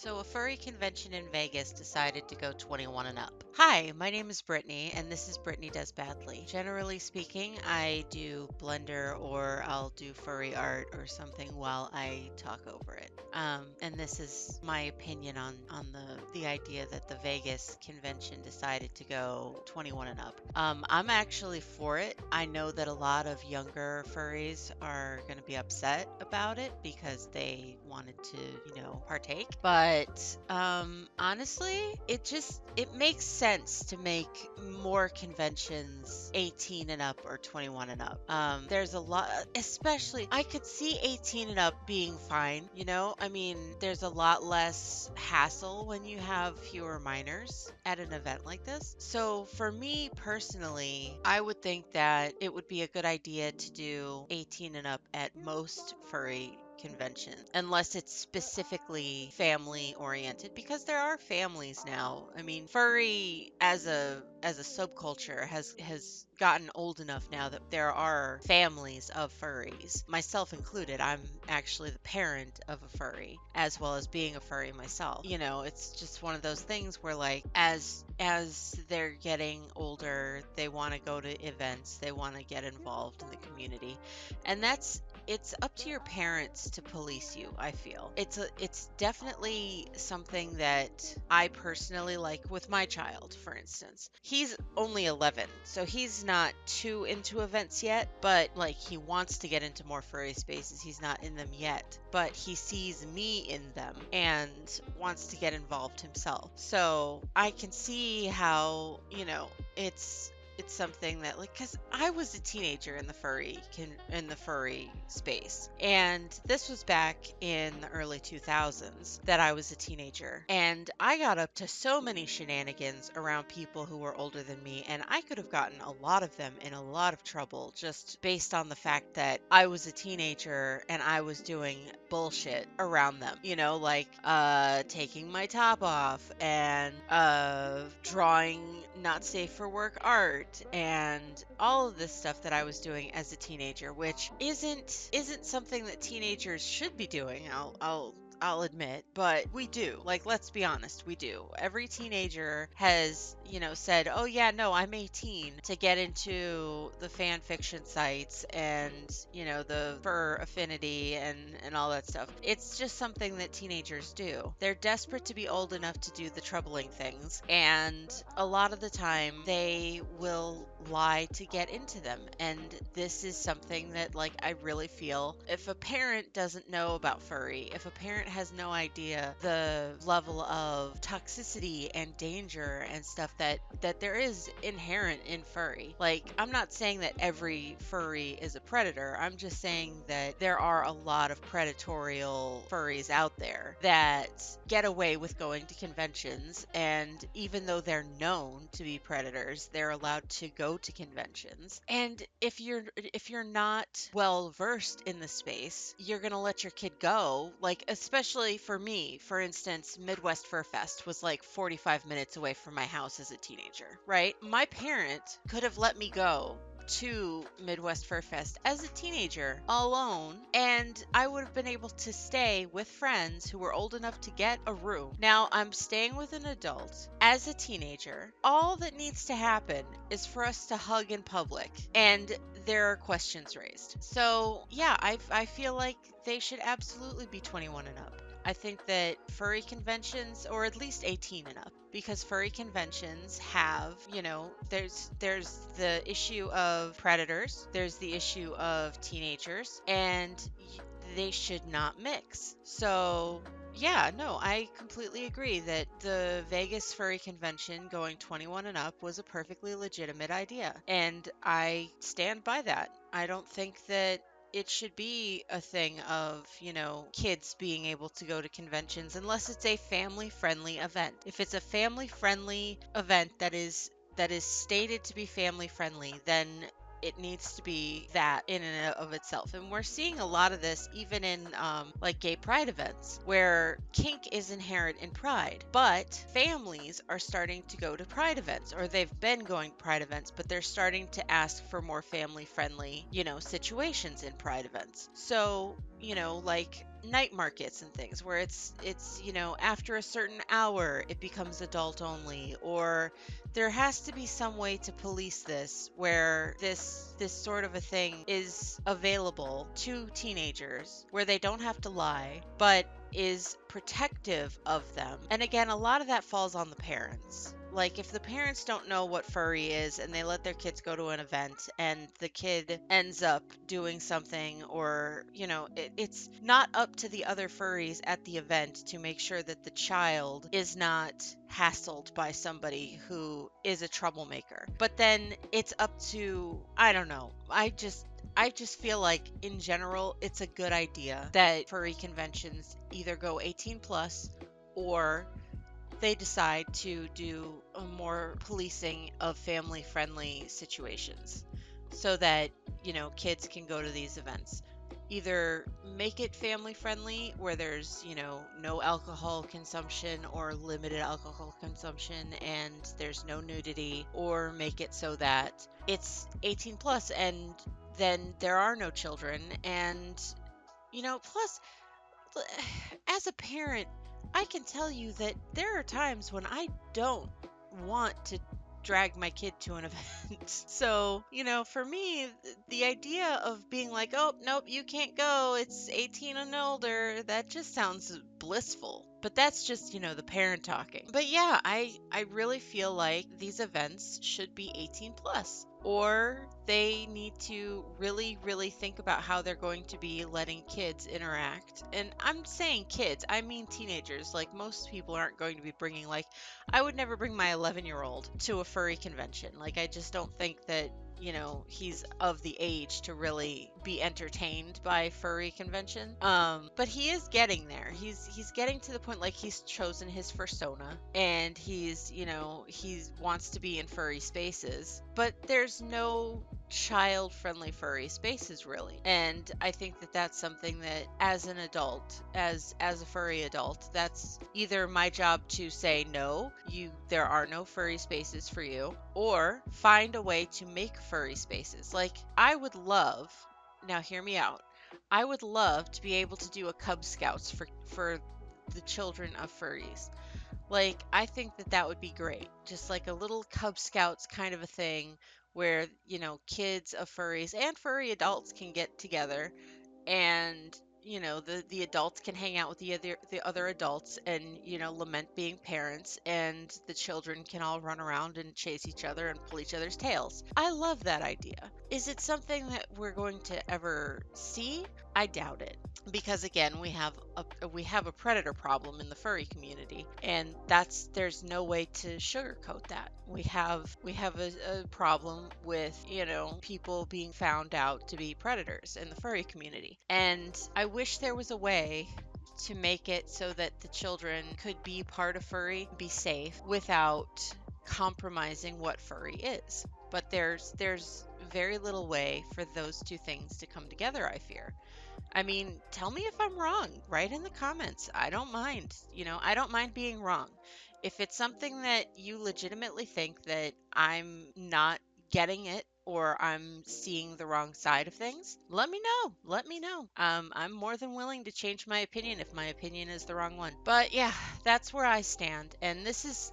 So, a furry convention in Vegas decided to go 21 and up. Hi, my name is Brittany, and this is Brittany Does Badly. Generally speaking, I do Blender or I'll do furry art or something while I talk over it. And this is my opinion on the idea that the Vegas convention decided to go 21 and up. I'm actually for it. I know that a lot of younger furries are going to be upset about it because they wanted to, partake. But honestly, it makes sense to make more conventions 18 and up or 21 and up. There's a lot, especially I could see 18 and up being fine. I mean, there's a lot less hassle when you have fewer minors at an event like this. So for me personally, I would think that it would be a good idea to do 18 and up at most furry convention unless it's specifically family oriented, because there are families now. I mean, furry as a subculture has gotten old enough now that there are families of furries, myself included. I'm actually the parent of a furry as well as being a furry myself. It's just one of those things where, like, as they're getting older, they want to go to events, they want to get involved in the community, and it's up to your parents to police you. I feel it's definitely something that I personally like with my child. For instance, he's only 11, so he's not too into events yet, but like, he wants to get into more furry spaces. He's not in them yet, but he sees me in them and wants to get involved himself. So I can see how, it's something that, like, because I was a teenager in the furry space, and this was back in the early 2000s that I was a teenager, and I got up to so many shenanigans around people who were older than me, and I could have gotten a lot of them in a lot of trouble just based on the fact that I was a teenager and I was doing bullshit around them, like taking my top off and drawing not safe for work art and all of this stuff that I was doing as a teenager, which isn't something that teenagers should be doing. I'll admit, but we do. Like, let's be honest, we do. Every teenager has, said, "Oh yeah, no, I'm 18," to get into the fan fiction sites and, the fur affinity and all that stuff. It's just something that teenagers do. They're desperate to be old enough to do the troubling things, and a lot of the time they will lie to get into them. And this is something that, like, I really feel, if a parent doesn't know about furry, if a parent has no idea the level of toxicity and danger and stuff that there is inherent in furry. Like, I'm not saying that every furry is a predator. I'm just saying that there are a lot of predatorial furries out there that get away with going to conventions, and even though they're known to be predators, they're allowed to go to conventions. And if you're not well versed in the space, you're going to let your kid go. Like, especially for me, for instance, Midwest Fur Fest was like 45 minutes away from my house as a teenager, right? My parent could have let me go to Midwest Fur Fest as a teenager alone, and I would have been able to stay with friends who were old enough to get a room. Now I'm staying with an adult as a teenager. All that needs to happen is for us to hug in public, and there are questions raised. So yeah, I feel like they should absolutely be 21 and up. I think that furry conventions, or at least 18 and up, because furry conventions have, there's the issue of predators, there's the issue of teenagers, and they should not mix. So yeah, no, I completely agree that the Vegas Furry Convention going 21 and up was a perfectly legitimate idea, and I stand by that. I don't think that it should be a thing of, kids being able to go to conventions unless it's a family-friendly event. If it's a family-friendly event that is stated to be family-friendly, then it needs to be that in and of itself. And we're seeing a lot of this even in like gay pride events, where kink is inherent in pride, but families are starting to go to pride events, or they've been going to pride events, but they're starting to ask for more family friendly, situations in pride events. So, like, night markets and things where it's after a certain hour it becomes adult only, or there has to be some way to police this where this sort of a thing is available to teenagers where they don't have to lie, but is protective of them. And again, a lot of that falls on the parents. Like, if the parents don't know what furry is and they let their kids go to an event and the kid ends up doing something, or, it's not up to the other furries at the event to make sure that the child is not hassled by somebody who is a troublemaker. But then it's up to, I don't know. I just feel like in general it's a good idea that furry conventions either go 18 plus, or they decide to do a more policing of family friendly situations so that, kids can go to these events. Either make it family friendly where there's, no alcohol consumption or limited alcohol consumption and there's no nudity, or make it so that it's 18 plus and then there are no children. And, plus, as a parent, I can tell you that there are times when I don't want to drag my kid to an event. So, for me, the idea of being like, oh, nope, you can't go, it's 18 and older, that just sounds blissful. But that's just, the parent talking. But yeah, I really feel like these events should be 18 plus, or they need to really, really think about how they're going to be letting kids interact. And I'm saying kids, I mean teenagers. Like, most people aren't going to be bringing, like, I would never bring my 11-year-old to a furry convention. Like, I just don't think that, he's of the age to really be entertained by furry convention. But he is getting there. He's getting to the point, like, he's chosen his persona and he wants to be in furry spaces, but there's no child friendly furry spaces really. And I think that that's something that, as an adult, as a furry adult, that's either my job to say no, there are no furry spaces for you, or find a way to make furry spaces. Like, I would love, now hear me out, I would love to be able to do a Cub Scouts for the children of furries. Like, I think that that would be great. Just like a little Cub Scouts kind of a thing where, kids of furries and furry adults can get together, and the adults can hang out with the other adults and lament being parents, and the children can all run around and chase each other and pull each other's tails. I love that idea. Is it something that we're going to ever see? I doubt it, because again, we have a predator problem in the furry community, and there's no way to sugarcoat that. We have a problem with, people being found out to be predators in the furry community. And I wish there was a way to make it so that the children could be part of furry, be safe without compromising what furry is. But there's very little way for those two things to come together, I fear. I mean, tell me if I'm wrong. Write in the comments. I don't mind. I don't mind being wrong. If it's something that you legitimately think that I'm not getting it, or I'm seeing the wrong side of things, let me know. Let me know. I'm more than willing to change my opinion if my opinion is the wrong one. But yeah, that's where I stand. And this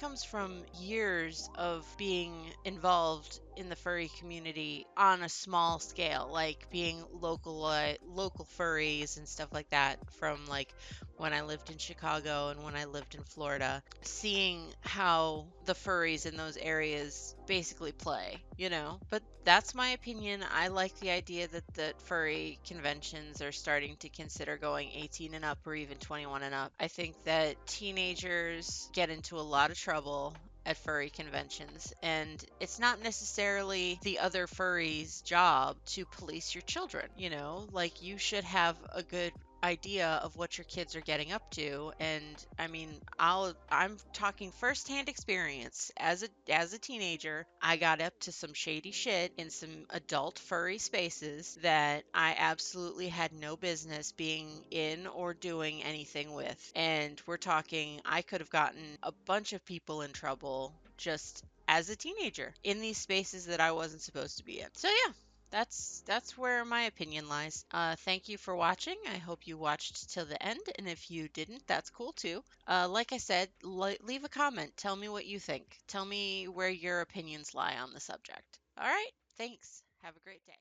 comes from years of being involved in the furry community on a small scale, like being local furries and stuff like that, from like when I lived in Chicago and when I lived in Florida, seeing how the furries in those areas basically play, But that's my opinion. I like the idea that furry conventions are starting to consider going 18 and up, or even 21 and up. I think that teenagers get into a lot of trouble at furry conventions, and it's not necessarily the other furries' job to police your children. Like, you should have a good idea of what your kids are getting up to. And I mean, I'm talking firsthand experience. As a teenager, I got up to some shady shit in some adult furry spaces that I absolutely had no business being in or doing anything with. And we're talking, I could have gotten a bunch of people in trouble just as a teenager in these spaces that I wasn't supposed to be in. So yeah, That's where my opinion lies. Thank you for watching. I hope you watched till the end, and if you didn't, that's cool too. Like I said, leave a comment. Tell me what you think. Tell me where your opinions lie on the subject. All right, thanks. Have a great day.